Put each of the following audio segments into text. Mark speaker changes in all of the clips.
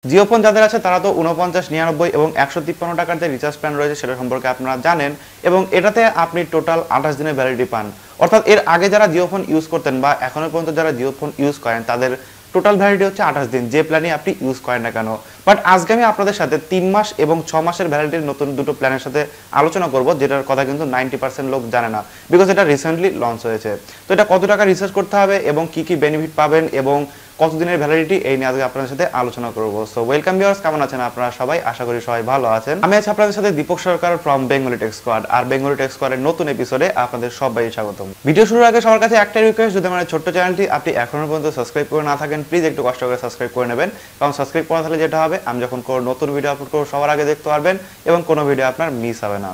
Speaker 1: Jio phone যাদের আছে তারা তো 49, 99 এবং 153 টাকার যে রিচার্জ প্ল্যান রয়েছে সেটা সম্পর্কে আপনারা জানেন এবং এটাতে আপনি টোটাল 28 দিনের ভ্যালিডিটি পান। অর্থাৎ এর আগে যারা জিও ফোন ইউজ করতেন বা এখনো পর্যন্ত যারা জিও ফোন ইউজ করেন তাদের টোটাল ভ্যালিডিটি হচ্ছে 28 দিন, যে প্ল্যানই আপনি ইউজ করেন না কেন। বাট আজকে আমি আপনাদের সাথে 3 মাস এবং 6 মাসের ভ্যালিডিটির নতুন দুটো প্ল্যানের সাথে আলোচনা করব, যেটার কথা কিন্তু 90% লোক জানে না, বিকজ এটা রিসেন্টলি লঞ্চ হয়েছে। তো এটা কত টাকা রিচার্জ করতে হবে এবং কি কি বেনিফিট পাবেন এবং কতদিনের ভ্যালিডিটি, এই নিয়ে আজকে আপনাদের সাথে আলোচনা করব। সো ওয়েলকাম ভিউয়ার্স, কেমন আছেন আপনারা সবাই? আশা করি সবাই ভালো আছেন। আমি আছি আপনাদের সাথে Deepak Sarkar from Bengali tech squad, আর বেঙ্গলি টেক স্কোয়াডের নতুন এপিসোডে আপনাদের সবাই স্বাগতম। ভিডিও শুরুর আগে সবার কাছে একটা রিকোয়েস্ট, যদি আমার ছোট্ট চ্যানেলটি আপনি এখনো পর্যন্ত সাবস্ক্রাইব করে না থাকেন প্লিজ একটু কষ্ট করে সাবস্ক্রাইব করে নেবেন, কারণ সাবস্ক্রাইব করা থাকলে যেটা হবে আমি যখন কোনো নতুন ভিডিও আপলোড করব সবার আগে দেখতে পারবেন এবং কোনো ভিডিও আপনার মিস হবে না।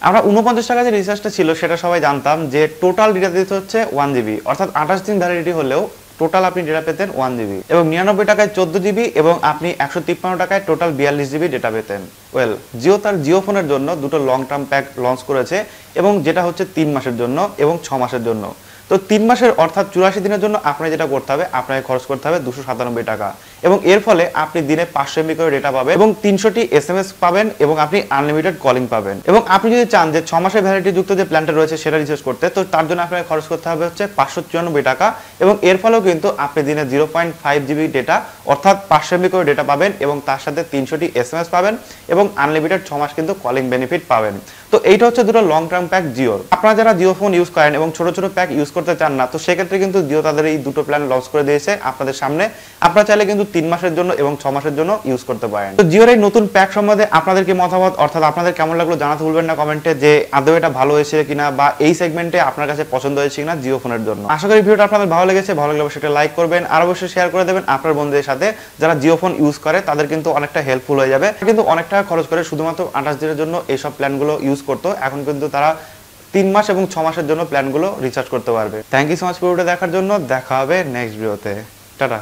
Speaker 1: আমরা 49 টাকা যে রিচার্জটা ছিল সেটা সবাই জানতাম যে টোটাল ডেটা দিতে হচ্ছে 1 জিবি, অর্থাৎ 28 দিন ভ্যালিডিটি হলেও টোটাল আপনি ডেটা পেতেন 1 জিবি এবং 99 টাকায় 14 জিবি এবং আপনি 153 টাকায় টোটাল 42 জিবি ডেটা পেতেন। ওয়েল, জিও তার জিও ফোনের জন্য দুটো লং টার্ম প্যাক লঞ্চ করেছে এবং যেটা হচ্ছে 3 মাসের জন্য এবং 6 মাসের জন্য। তো 3 মাসের অর্থাৎ 84 দিনের জন্য আপনাকে যেটা করতে হবে, আপনাকে খরচ করতে হবে 297 টাকা এবং এর ফলে আপনি দিনে 500 MB করে ডেটা পাবেন এবং 300টি SMS পাবেন এবং আপনি আনলিমিটেড কলিং পাবেন। এবং আপনি যদি চান যে 6 মাসের ভ্যালিডিটি যুক্ত যে প্ল্যানটা রয়েছে সেটা রিচার্জ করতে, তো তার জন্য আপনাকে খরচ করতে হবে হচ্ছে 594 টাকা এবং এর ফলেও কিন্তু আপনি দিনে 0.5 জিবি ডেটা অর্থাৎ 500 MB করে ডেটা পাবেন এবং তার সাথে 300টি SMS পাবেন এবং আনলিমিটেড 6 মাস কিন্তু কলিং বেনিফিট পাবেন। তো এইটা হচ্ছে দুটো লং টার্ম প্যাক জিওর। আপনারা যারা জিও ফোন ইউজ করেন এবং ছোট ছোট প্যাক ইউজ করতে চান না, তো সেক্ষেত্রে কিন্তু জিও তাদের এই দুটো প্ল্যান লঞ্চ করে দিয়েছে আপনাদের সামনে। আপনারা চাইলে কিন্তু 3 মাসের জন্য এবং 6 মাসের জন্য ইউজ করতে পারেন। তো জিওর এই নতুন প্যাক সম্বন্ধে আপনাদের কি মতামত, অর্থাৎ আপনাদের কেমন লাগলো জানাতে ভুলবেন না কমেন্টে, যে আদৌ এটা ভালো হয়েছে কিনা বা এই সেগমেন্টে আপনার কাছে পছন্দ হয়েছে কিনা জিও ফোনের জন্য। আশা করি ভিডিওটা আপনাদের ভালো লেগেছে, ভালো লাগলে সেটা লাইক করবেন আর অবশ্যই শেয়ার করে দেবেন আপনার বন্ধুদের সাথে যারা জিও ফোন ইউজ করে, তাদের কিন্তু অনেকটা হেল্পফুল হয়ে যাবে। কিন্তু অনেক টাকা খরচ করে শুধুমাত্র 28 দিনের জন্য এইসব প্ল্যানগুলো ইউজ করতো, এখন কিন্তু তারা 3 মাস এবং 6 মাসের জন্য প্ল্যানগুলো রিচার্জ করতে পারবে। থ্যাংক ইউ সো মাচ ভিডিওটা দেখার জন্য, দেখা হবে নেক্সট ভিডিওতে। টাটা।